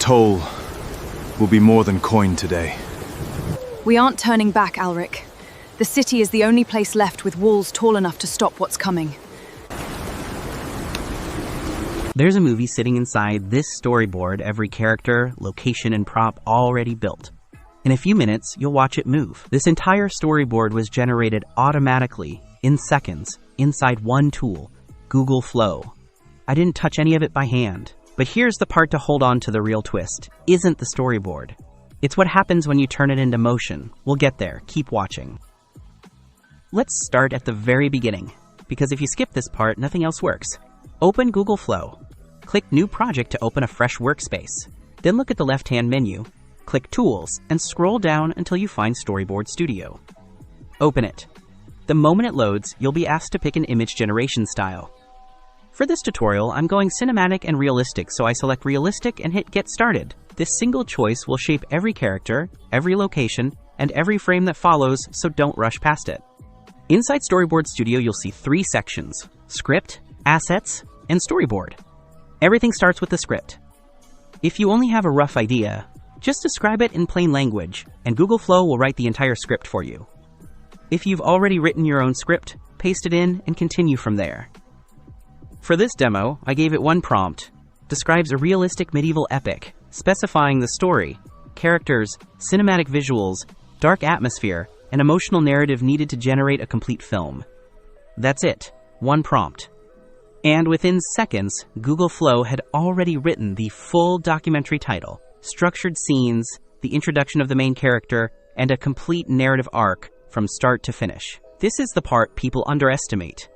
toll will be more than coin today. We aren't turning back, Alric. The city is the only place left with walls tall enough to stop what's coming. There's a movie sitting inside this storyboard, every character, location, and prop already built. In a few minutes, you'll watch it move. This entire storyboard was generated automatically, in seconds, inside one tool, Google Flow. I didn't touch any of it by hand. But here's the part to hold on to the real twist. Isn't the storyboard. It's what happens when you turn it into motion. We'll get there. Keep watching. Let's start at the very beginning, because if you skip this part, nothing else works. Open Google Flow. Click New Project to open a fresh workspace. Then look at the left-hand menu. Click Tools and scroll down until you find Storyboard Studio. Open it. The moment it loads, you'll be asked to pick an image generation style. For this tutorial, I'm going cinematic and realistic, so I select realistic and hit Get Started. This single choice will shape every character, every location, and every frame that follows, so don't rush past it. Inside Storyboard Studio, you'll see 3 sections: Script, Assets, and Storyboard. Everything starts with the script. If you only have a rough idea, just describe it in plain language, and Google Flow will write the entire script for you. If you've already written your own script, paste it in and continue from there. For this demo, I gave it one prompt. Describes a realistic medieval epic, specifying the story, characters, cinematic visuals, dark atmosphere, and emotional narrative needed to generate a complete film. That's it. One prompt. And within seconds, Google Flow had already written the full documentary title, structured scenes, the introduction of the main character, and a complete narrative arc from start to finish. This is the part people underestimate.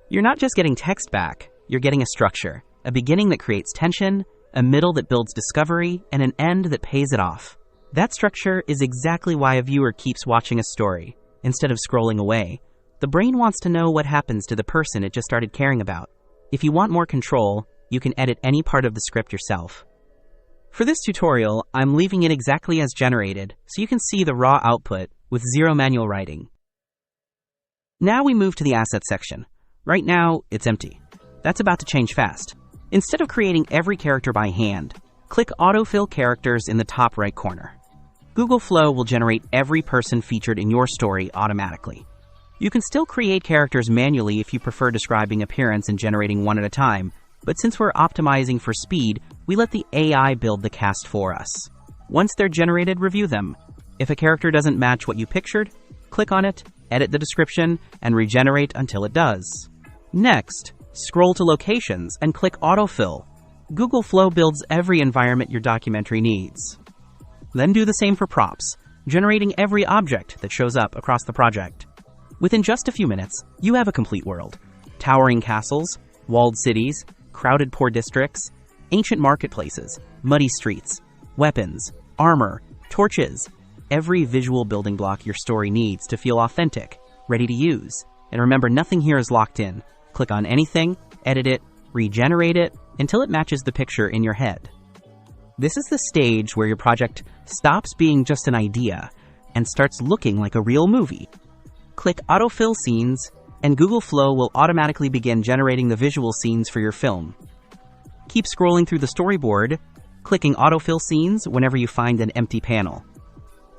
You're not just getting text back, you're getting a structure, a beginning that creates tension, a middle that builds discovery, and an end that pays it off. That structure is exactly why a viewer keeps watching a story, instead of scrolling away. The brain wants to know what happens to the person it just started caring about. If you want more control, you can edit any part of the script yourself. For this tutorial, I'm leaving it exactly as generated, so you can see the raw output with zero manual writing. Now we move to the Assets section. Right now, it's empty. That's about to change fast. Instead of creating every character by hand, click Autofill Characters in the top right corner. Google Flow will generate every person featured in your story automatically. You can still create characters manually if you prefer describing appearance and generating one at a time, but since we're optimizing for speed, we let the AI build the cast for us. Once they're generated, review them. If a character doesn't match what you pictured, click on it, edit the description, and regenerate until it does. Next, scroll to Locations and click Autofill. Google Flow builds every environment your documentary needs. Then do the same for props, generating every object that shows up across the project. Within just a few minutes, you have a complete world. Towering castles, walled cities, crowded poor districts, ancient marketplaces, muddy streets, weapons, armor, torches, every visual building block your story needs to feel authentic, ready to use. And remember, nothing here is locked in. Click on anything, edit it, regenerate it, until it matches the picture in your head. This is the stage where your project stops being just an idea and starts looking like a real movie. Click Autofill Scenes, and Google Flow will automatically begin generating the visual scenes for your film. Keep scrolling through the storyboard, clicking Autofill Scenes whenever you find an empty panel.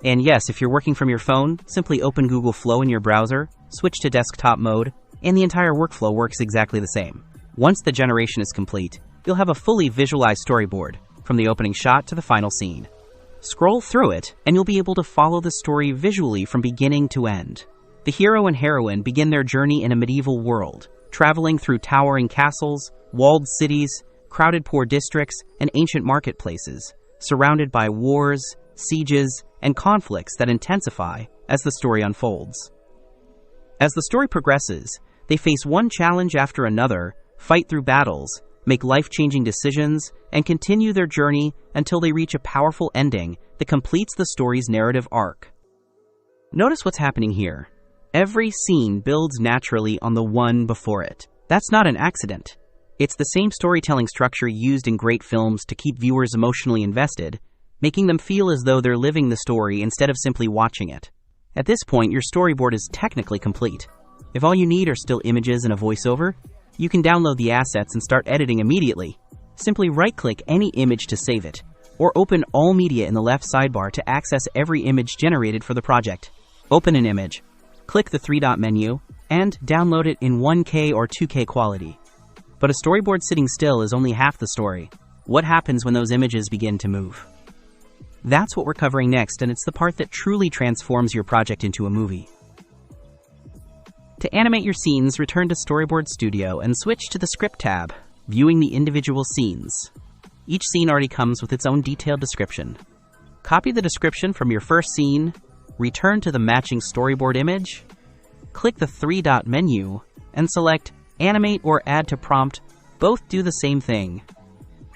And yes, if you're working from your phone, simply open Google Flow in your browser, switch to desktop mode, and the entire workflow works exactly the same. Once the generation is complete, you'll have a fully visualized storyboard, from the opening shot to the final scene. Scroll through it, and you'll be able to follow the story visually from beginning to end. The hero and heroine begin their journey in a medieval world, traveling through towering castles, walled cities, crowded poor districts, and ancient marketplaces, surrounded by wars, sieges, and conflicts that intensify as the story unfolds. As the story progresses, they face one challenge after another, fight through battles, make life-changing decisions, and continue their journey until they reach a powerful ending that completes the story's narrative arc. Notice what's happening here. Every scene builds naturally on the one before it. That's not an accident. It's the same storytelling structure used in great films to keep viewers emotionally invested, making them feel as though they're living the story instead of simply watching it. At this point, your storyboard is technically complete. If all you need are still images and a voiceover, you can download the assets and start editing immediately. Simply right-click any image to save it. or open All Media in the left sidebar to access every image generated for the project. Open an image, click the three-dot menu, and download it in 1K or 2K quality. But a storyboard sitting still is only half the story. What happens when those images begin to move? That's what we're covering next, and it's the part that truly transforms your project into a movie. To animate your scenes, return to Storyboard Studio and switch to the Script tab, viewing the individual scenes. Each scene already comes with its own detailed description. Copy the description from your first scene, return to the matching storyboard image, click the three-dot menu, and select Animate or Add to Prompt. Both do the same thing.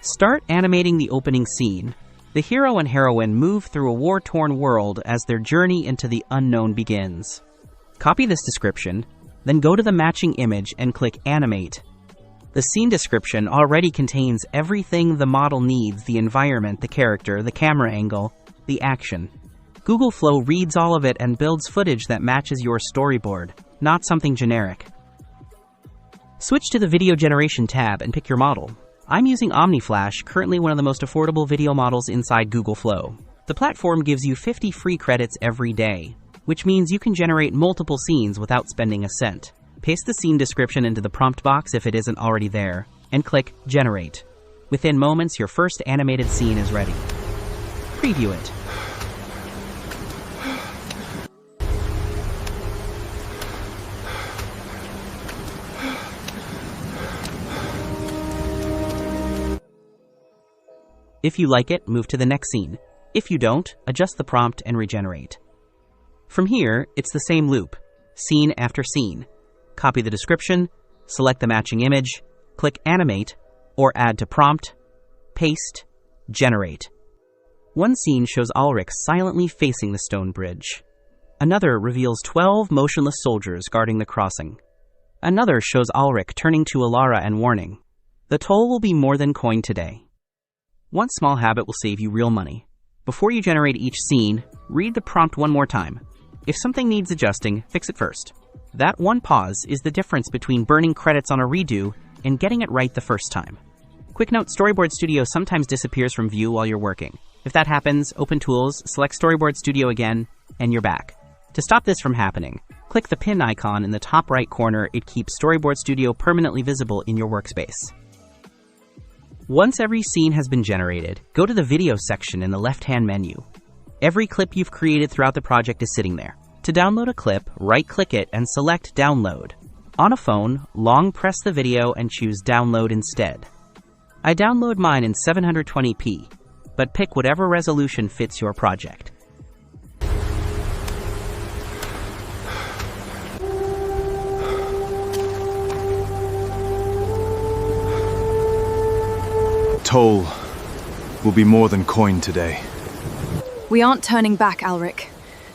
Start animating the opening scene. The hero and heroine move through a war-torn world as their journey into the unknown begins. Copy this description, then go to the matching image and click Animate. The scene description already contains everything the model needs: the environment, the character, the camera angle, the action. Google Flow reads all of it and builds footage that matches your storyboard, not something generic. Switch to the Video Generation tab and pick your model. I'm using OmniFlash, currently one of the most affordable video models inside Google Flow. The platform gives you 50 free credits every day, which means you can generate multiple scenes without spending a cent. Paste the scene description into the prompt box if it isn't already there, and click Generate. Within moments, your first animated scene is ready. Preview it. If you like it, move to the next scene. If you don't, adjust the prompt and regenerate. From here, it's the same loop, scene after scene. Copy the description, select the matching image, click Animate or Add to Prompt, paste, generate. One scene shows Ulrich silently facing the stone bridge. Another reveals 12 motionless soldiers guarding the crossing. Another shows Ulrich turning to Alara and warning, "The toll will be more than coin today." One small habit will save you real money. Before you generate each scene, read the prompt one more time. If something needs adjusting, fix it first. That one pause is the difference between burning credits on a redo and getting it right the first time. Quick note, Storyboard Studio sometimes disappears from view while you're working. If that happens, open Tools, select Storyboard Studio again, and you're back. To stop this from happening, click the pin icon in the top right corner. It keeps Storyboard Studio permanently visible in your workspace. Once every scene has been generated, go to the Video section in the left-hand menu. Every clip you've created throughout the project is sitting there. To download a clip, right-click it and select Download. On a phone, long press the video and choose Download instead. I download mine in 720p, but pick whatever resolution fits your project. Toll will be more than coin today. We aren't turning back, Ulrich.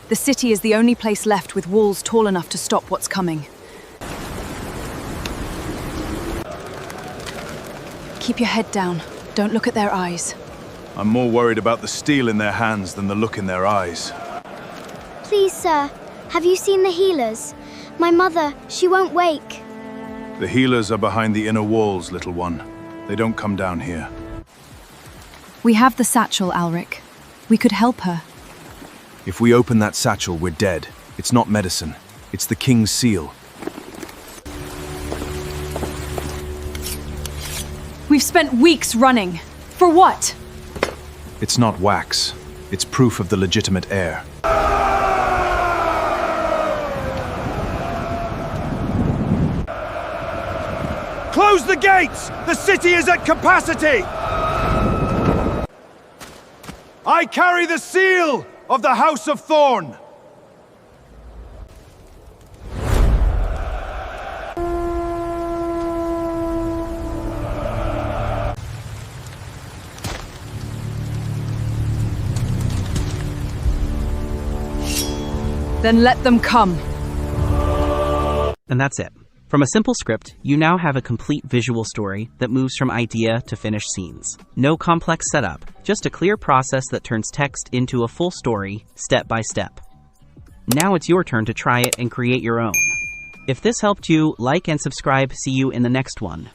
The city is the only place left with walls tall enough to stop what's coming. Keep your head down. Don't look at their eyes. I'm more worried about the steel in their hands than the look in their eyes. Please, sir, have you seen the healers? My mother, she won't wake. The healers are behind the inner walls, little one. They don't come down here. We have the satchel, Ulrich. We could help her. If we open that satchel, we're dead. It's not medicine. It's the king's seal. We've spent weeks running. For what? It's not wax. It's proof of the legitimate heir. Close the gates! The city is at capacity! I carry the seal of the House of Thorn! Then let them come. And that's it. From a simple script, you now have a complete visual story that moves from idea to finished scenes. No complex setup, just a clear process that turns text into a full story, step by step. Now it's your turn to try it and create your own. If this helped you, like and subscribe. See you in the next one.